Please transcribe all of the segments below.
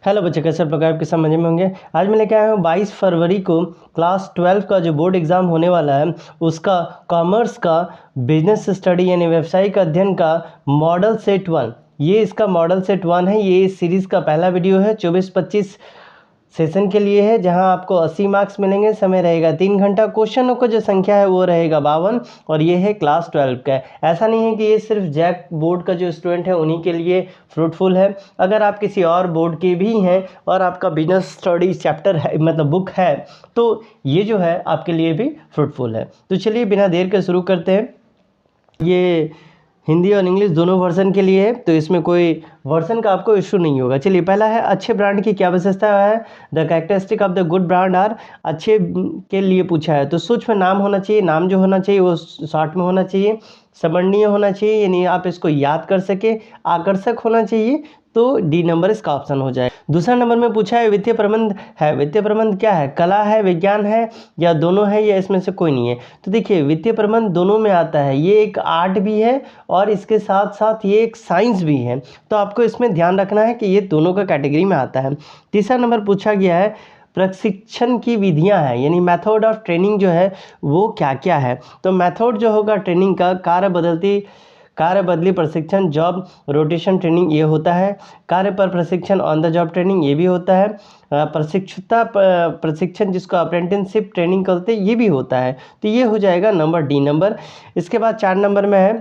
Hello बच्चे, कैसे आप लोग आपके समझ में होंगे। आज मैं लेके आया हूँ 22 फरवरी को क्लास 12 का जो बोर्ड एग्ज़ाम होने वाला है उसका कॉमर्स का बिजनेस स्टडी यानी व्यावसायिक अध्ययन का मॉडल सेट 1। ये इसका मॉडल सेट 1 है। ये इस सीरीज़ का पहला वीडियो है। 24-25 सेशन के लिए है, जहां आपको 80 मार्क्स मिलेंगे। समय रहेगा 3 घंटा। क्वेश्चनों का जो संख्या है वो रहेगा 52 और ये है क्लास 12 का। ऐसा नहीं है कि ये सिर्फ जैक बोर्ड का जो स्टूडेंट है उन्हीं के लिए फ्रूटफुल है। अगर आप किसी और बोर्ड के भी हैं और आपका बिजनेस स्टडी चैप्टर है, मतलब बुक है, तो ये जो है आपके लिए भी फ्रूटफुल है। तो चलिए बिना देर के शुरू करते हैं। ये हिंदी और इंग्लिश दोनों वर्जन के लिए है, तो इसमें कोई वर्जन का आपको इशू नहीं होगा। चलिए, पहला है अच्छे ब्रांड की क्या विशेषता है। The characteristic of the good brand are. अच्छे के लिए पूछा है तो सूक्ष्म नाम होना चाहिए। नाम जो होना चाहिए वो शॉर्ट में होना चाहिए, स्मरणीय होना चाहिए, यानी आप इसको याद कर सके, आकर्षक होना चाहिए। तो डी नंबर इसका ऑप्शन हो जाए। दूसरा नंबर में पूछा है वित्तीय प्रबंध है। वित्तीय प्रबंध क्या है, कला है, विज्ञान है, या दोनों है, या इसमें से कोई नहीं है। तो देखिए, वित्तीय प्रबंध दोनों में आता है। ये एक आर्ट भी है और इसके साथ साथ ये एक साइंस भी है। तो आपको इसमें ध्यान रखना है कि ये दोनों का कैटेगरी में आता है। तीसरा नंबर पूछा गया है प्रशिक्षण की विधियां हैं, यानी मेथड ऑफ ट्रेनिंग जो है वो क्या क्या है। तो मेथड जो होगा ट्रेनिंग का, कार्य बदली प्रशिक्षण, जॉब रोटेशन ट्रेनिंग ये होता है। कार्य पर प्रशिक्षण, ऑन द जॉब ट्रेनिंग ये भी होता है। प्रशिक्षण जिसको अप्रेंटिसशिप ट्रेनिंग कहते हैं ये भी होता है। तो ये हो जाएगा नंबर डी नंबर। इसके बाद 4 नंबर में है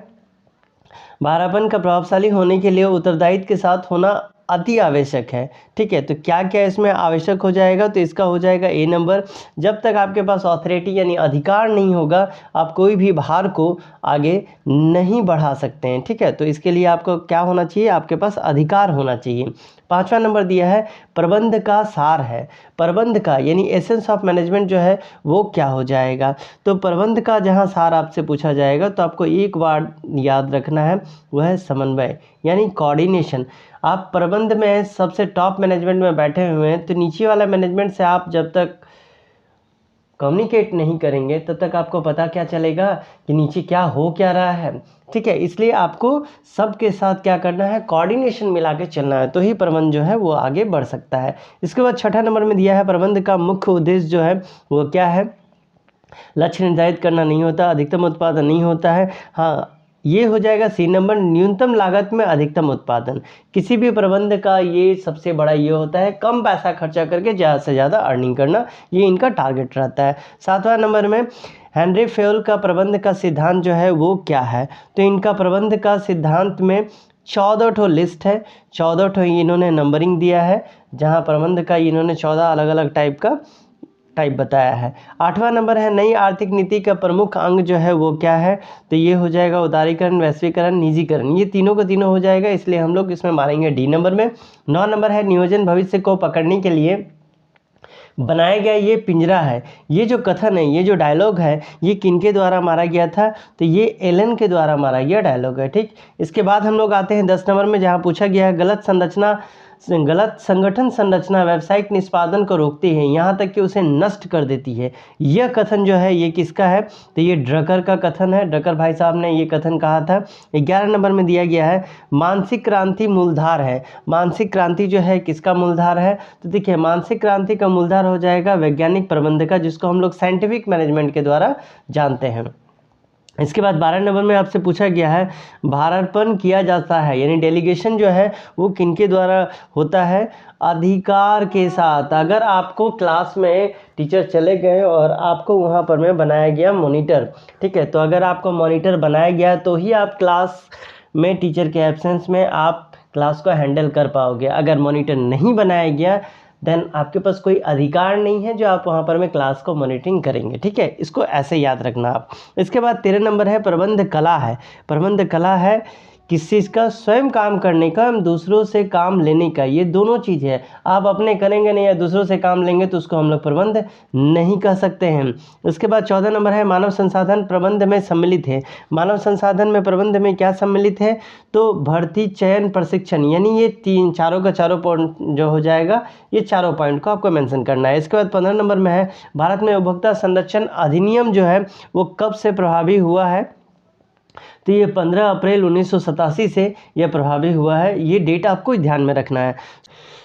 भारापन का प्रभावशाली होने के लिए उत्तरदायित्व के साथ होना अति आवश्यक है। ठीक है, तो क्या क्या इसमें आवश्यक हो जाएगा, तो इसका हो जाएगा ए नंबर। जब तक आपके पास ऑथोरिटी यानी अधिकार नहीं होगा, आप कोई भी भार को आगे नहीं बढ़ा सकते हैं। ठीक है, तो इसके लिए आपको क्या होना चाहिए, आपके पास अधिकार होना चाहिए। 5वां नंबर दिया है प्रबंध का सार है। प्रबंध का यानी एसेंस ऑफ मैनेजमेंट जो है वो क्या हो जाएगा। तो प्रबंध का जहाँ सार आपसे पूछा जाएगा तो आपको एक बार याद रखना है, वह है समन्वय यानी कोऑर्डिनेशन। आप प्रबंध में सबसे टॉप मैनेजमेंट में बैठे हुए हैं, तो नीचे वाला मैनेजमेंट से आप जब तक कम्युनिकेट नहीं करेंगे तब तक आपको पता क्या चलेगा कि नीचे क्या हो क्या रहा है। ठीक है, इसलिए आपको सबके साथ क्या करना है, कोऑर्डिनेशन मिला के चलना है, तो ही प्रबंध जो है वो आगे बढ़ सकता है। इसके बाद 6ठा नंबर में दिया है प्रबंध का मुख्य उद्देश्य जो है वो क्या है। लक्ष्य निर्धारित करना नहीं होता, अधिकतम उत्पादन नहीं होता है। हाँ, ये हो जाएगा सी नंबर, न्यूनतम लागत में अधिकतम उत्पादन। किसी भी प्रबंध का ये सबसे बड़ा ये होता है, कम पैसा खर्चा करके ज़्यादा से ज़्यादा अर्निंग करना, ये इनका टारगेट रहता है। 7वां नंबर में हेनरी फेयल का प्रबंध का सिद्धांत जो है वो क्या है। तो इनका प्रबंध का सिद्धांत में 14 ठो लिस्ट है, 14 ठो इन्होंने नंबरिंग दिया है, जहाँ प्रबंध का इन्होंने 14 अलग अलग टाइप बताया है। 8वां नंबर है नई आर्थिक नीति का प्रमुख अंग जो है वो क्या है। तो ये हो जाएगा उदारीकरण, वैश्वीकरण, निजीकरण। ये तीनों का तीनों हो जाएगा, इसलिए हम लोग इसमें मारेंगे डी नंबर में। 9 नंबर है नियोजन भविष्य को पकड़ने के लिए बनाया गया ये पिंजरा है। ये जो कथन है, ये जो डायलॉग है, ये किनके द्वारा मारा गया था, तो ये एलन के द्वारा मारा गया डायलॉग है। ठीक, इसके बाद हम लोग आते हैं 10 नंबर में, जहाँ पूछा गया है गलत संगठन संरचना व्यावसायिक निष्पादन को रोकती है, यहाँ तक कि उसे नष्ट कर देती है। यह कथन जो है ये किसका है, तो ये ड्रकर का कथन है। ड्रकर भाई साहब ने ये कथन कहा था। 11 नंबर में दिया गया है मानसिक क्रांति मूलधार है। मानसिक क्रांति जो है किसका मूलधार है, तो देखिए मानसिक क्रांति का मूलधार हो जाएगा वैज्ञानिक प्रबंध का, जिसको हम लोग साइंटिफिक मैनेजमेंट के द्वारा जानते हैं। इसके बाद 12 नंबर में आपसे पूछा गया है भारार्पण किया जाता है, यानी डेलीगेशन जो है वो किनके द्वारा होता है, अधिकार के साथ। अगर आपको क्लास में टीचर चले गए और आपको वहाँ पर में बनाया गया मॉनिटर, ठीक है, तो अगर आपको मॉनिटर बनाया गया तो ही आप क्लास में टीचर के एब्सेंस में आप क्लास को हैंडल कर पाओगे। अगर मॉनिटर नहीं बनाया गया देन आपके पास कोई अधिकार नहीं है जो आप वहाँ पर में क्लास को मॉनिटरिंग करेंगे। ठीक है, इसको ऐसे याद रखना आप। इसके बाद 13 नंबर है प्रबंध कला है। प्रबंध कला है किस चीज़ का, स्वयं काम करने का, हम दूसरों से काम लेने का। ये दोनों चीज़ है, आप अपने करेंगे नहीं या दूसरों से काम लेंगे तो उसको हम लोग प्रबंध नहीं कह सकते हैं। उसके बाद 14 नंबर है मानव संसाधन प्रबंध में सम्मिलित है। मानव संसाधन में प्रबंध में क्या सम्मिलित है, तो भर्ती, चयन, प्रशिक्षण, यानी ये चारों का चारों पॉइंट जो हो जाएगा, ये चारों पॉइंट को आपको मेंशन करना है। इसके बाद 15 नंबर में है भारत में उपभोक्ता संरक्षण अधिनियम जो है वो कब से प्रभावी हुआ है। तो ये 15 अप्रैल 1987 से यह प्रभावी हुआ है। ये डेट आपको ध्यान में रखना है।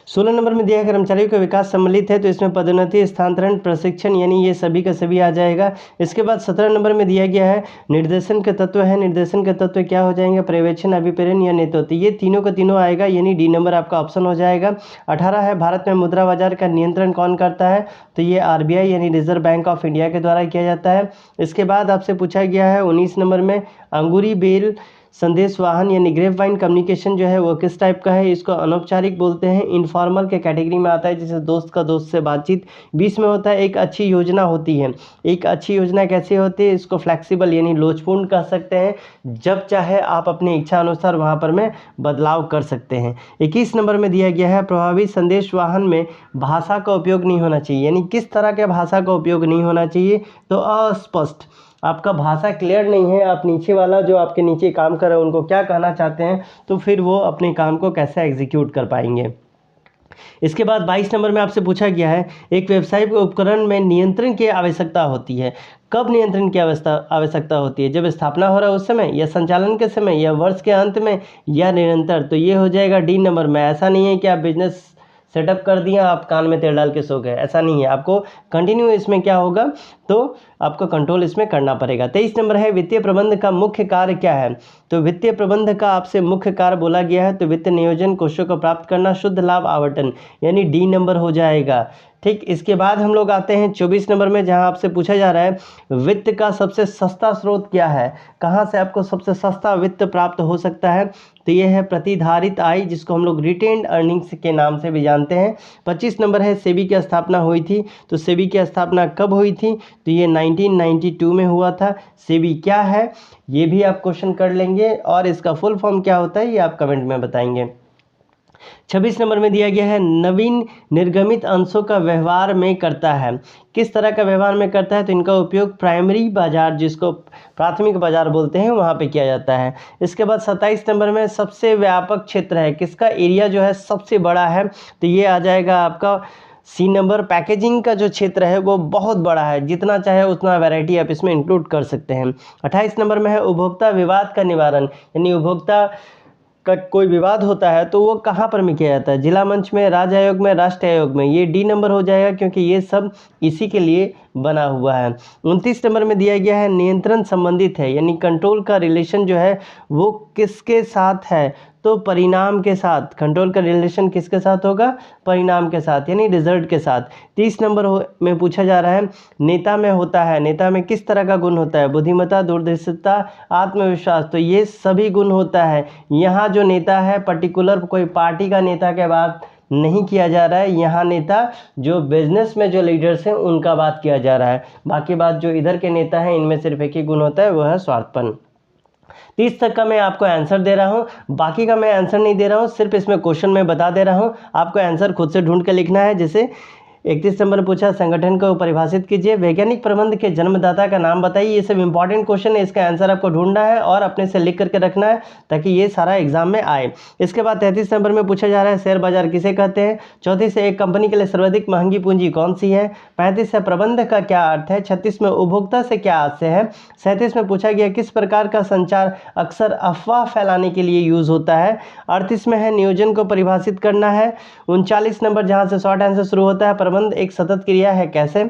16 नंबर में दिया है कर्मचारियों का विकास सम्मिलित है, तो इसमें पदोन्नति, स्थानांतरण, प्रशिक्षण यानी ये सभी का सभी आ जाएगा। इसके बाद 17 नंबर में दिया गया है निर्देशन के तत्व है। निर्देशन के तत्व क्या हो जाएंगे? पर्यवेक्षण, अभिप्रेरण या नेतृत्व। ये तीनों का तीनों आएगा, यानी डी नंबर आपका ऑप्शन हो जाएगा। 18 है भारत में मुद्रा बाजार का नियंत्रण कौन करता है? तो ये RBI यानी रिजर्व बैंक ऑफ इंडिया के द्वारा किया जाता है। इसके बाद आपसे पूछा गया है 19 नंबर में अंगूरी बेल संदेश वाहन यानी ग्रेप वाइन कम्युनिकेशन जो है वो किस टाइप का है? इसको अनौपचारिक बोलते हैं, इनफॉर्मल के कैटेगरी में आता है, जैसे दोस्त का दोस्त से बातचीत। 20 में होता है एक अच्छी योजना होती है। एक अच्छी योजना कैसी होती है? इसको फ्लेक्सिबल यानी लोचपूर्ण कह सकते हैं, जब चाहे आप अपनी इच्छा अनुसार वहाँ पर में बदलाव कर सकते हैं। 21 नंबर में दिया गया है प्रभावी संदेश वाहन में भाषा का उपयोग नहीं होना चाहिए, यानी किस तरह के भाषा का उपयोग नहीं होना चाहिए? तो अस्पष्ट, आपका भाषा क्लियर नहीं है, आप नीचे वाला जो आपके नीचे काम कर रहे हैं उनको क्या कहना चाहते हैं, तो फिर वो अपने काम को कैसे एग्जीक्यूट कर पाएंगे। इसके बाद 22 नंबर में आपसे पूछा गया है एक व्यावसायिक उपकरण में नियंत्रण की आवश्यकता होती है। कब नियंत्रण की आवश्यकता होती है? जब स्थापना हो रहा है उस समय, या संचालन के समय, या वर्ष के अंत में, या निरंतर? तो ये हो जाएगा डी नंबर में। ऐसा नहीं है कि आप बिजनेस सेटअप कर दिया, आप कान में तेल डाल के सो गए, ऐसा नहीं है। आपको कंटिन्यू इसमें क्या होगा, तो आपको कंट्रोल इसमें करना पड़ेगा। 23 नंबर है वित्तीय प्रबंध का मुख्य कार्य क्या है? तो वित्तीय प्रबंध का आपसे मुख्य कार्य बोला गया है, तो वित्त नियोजन, कोषों को प्राप्त करना, शुद्ध लाभ आवंटन, यानी डी नंबर हो जाएगा। ठीक, इसके बाद हम लोग आते हैं 24 नंबर में, जहां आपसे पूछा जा रहा है वित्त का सबसे सस्ता स्रोत क्या है? कहां से आपको सबसे सस्ता वित्त प्राप्त हो सकता है? तो ये है प्रतिधारित आय, जिसको हम लोग रिटेन्ड अर्निंग्स के नाम से भी जानते हैं। 25 नंबर है सेबी की स्थापना हुई थी, तो सेबी की स्थापना कब हुई थी? तो ये 1992 में हुआ था। सेबी क्या है ये भी आप क्वेश्चन कर लेंगे, और इसका फुल फॉर्म क्या होता है ये आप कमेंट में बताएंगे। 26 नंबर में दिया गया है नवीन निर्गमित अंशों का व्यवहार में करता है। किस तरह का व्यवहार में करता है? तो इनका उपयोग प्राइमरी बाजार, जिसको प्राथमिक बाजार बोलते हैं, वहाँ पे किया जाता है। इसके बाद 27 नंबर में सबसे व्यापक क्षेत्र है, किसका एरिया जो है सबसे बड़ा है? तो ये आ जाएगा आपका सी नंबर। पैकेजिंग का जो क्षेत्र है वो बहुत बड़ा है, जितना चाहे उतना वैरायटी आप इसमें इंक्लूड कर सकते हैं। 28 नंबर में है उपभोक्ता विवाद का निवारण, यानी उपभोक्ता का कोई विवाद होता है तो वो कहाँ पर में किया जाता है? जिला मंच में, राज्य आयोग में, राष्ट्र आयोग में। ये डी नंबर हो जाएगा, क्योंकि ये सब इसी के लिए बना हुआ है। 29 नंबर में दिया गया है नियंत्रण संबंधित है, यानी कंट्रोल का रिलेशन जो है वो किसके साथ है? तो परिणाम के साथ। कंट्रोल का रिलेशन किसके साथ होगा? परिणाम के साथ, यानी रिजल्ट के साथ। 30 नंबर में पूछा जा रहा है नेता में होता है, नेता में किस तरह का गुण होता है? बुद्धिमत्ता, दूरदर्शिता, आत्मविश्वास। तो ये सभी गुण होता है। यहाँ जो नेता है पर्टिकुलर कोई पार्टी का नेता के बात नहीं किया जा रहा है, यहाँ नेता जो बिजनेस में जो लीडर्स हैं उनका बात किया जा रहा है। बाकी बात जो इधर के नेता हैं इनमें सिर्फ एक ही गुण होता है, वो है स्वार्थपन। 30 तक का मैं आपको आंसर दे रहा हूँ, बाकी का मैं आंसर नहीं दे रहा हूँ, सिर्फ इसमें क्वेश्चन में बता दे रहा हूँ। आपको आंसर खुद से ढूंढ के लिखना है। जैसे 31 नंबर में पूछा संगठन को परिभाषित कीजिए, वैज्ञानिक प्रबंध के जन्मदाता का नाम बताइए। ये सब इंपॉर्टेंट क्वेश्चन है, इसका आंसर आपको ढूंढना है और अपने से लिख करके रखना है, ताकि ये सारा एग्जाम में आए। इसके बाद 33 नंबर में पूछा जा रहा है शेयर बाजार किसे कहते हैं। 34 से एक कंपनी के लिए सर्वाधिक महंगी पूंजी कौन सी है। 35 से प्रबंध का क्या अर्थ है। 36 में उपभोक्ता से क्या आशय है। 37 में पूछा गया किस प्रकार का संचार अक्सर अफवाह फैलाने के लिए यूज होता है। 38 में है नियोजन को परिभाषित करना है। 39 नंबर जहां से शॉर्ट आंसर शुरू होता है, प्रबंध एक सतत क्रिया है कैसे।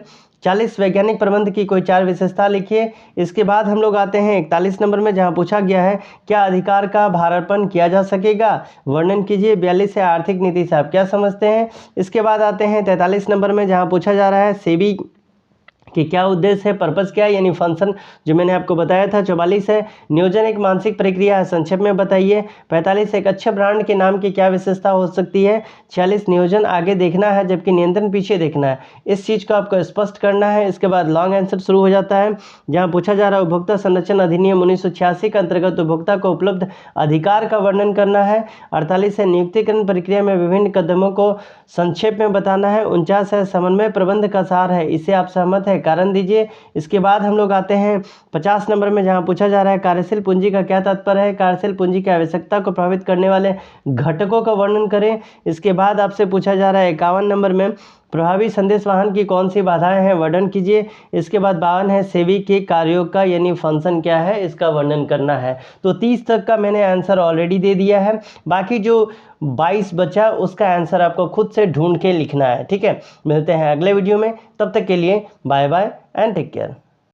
40 वैज्ञानिक प्रबंध की कोई 4 विशेषता लिखिए। इसके बाद हम लोग आते हैं 41 नंबर में, जहां पूछा गया है क्या अधिकार का भारापन किया जा सकेगा, वर्णन कीजिए। 42 है आर्थिक नीति से आप क्या समझते हैं। इसके बाद आते हैं 43 नंबर में, जहां पूछा जा रहा है सेबी कि क्या उद्देश्य है, पर्पस क्या है, यानी फंक्शन जो मैंने आपको बताया था। 44 है नियोजन एक मानसिक प्रक्रिया है, संक्षेप में बताइए। 45 एक अच्छे ब्रांड के नाम की क्या विशेषता हो सकती है। 46 नियोजन आगे देखना है जबकि नियंत्रण पीछे देखना है, इस चीज़ को आपको स्पष्ट करना है। इसके बाद लॉन्ग आंसर शुरू हो जाता है, जहाँ पूछा जा रहा है उपभोक्ता संरक्षण अधिनियम 1986 के अंतर्गत उपभोक्ता को उपलब्ध अधिकार का वर्णन करना है। 48 है नियुक्तिकरण प्रक्रिया में विभिन्न कदमों को संक्षेप में बताना है। 49 है समन्वय प्रबंध का सार है, इससे आप सहमत है, कारण दीजिए। इसके बाद हम लोग आते हैं 50 नंबर में, जहां पूछा जा रहा है कार्यशील पूंजी का क्या तात्पर्य है। कार्यशील पूंजी की आवश्यकता को प्रभावित करने वाले घटकों का वर्णन करें। इसके बाद आपसे पूछा जा रहा है 51 नंबर में प्रभावी संदेश वाहन की कौन सी बाधाएं हैं, वर्णन कीजिए। इसके बाद 52 है सेबी के कार्यों का यानी फंक्शन क्या है, इसका वर्णन करना है। तो 30 तक का मैंने आंसर ऑलरेडी दे दिया है, बाकी जो 22 बचा उसका आंसर आपको खुद से ढूंढ के लिखना है। ठीक है, मिलते हैं अगले वीडियो में, तब तक के लिए bye bye and take care.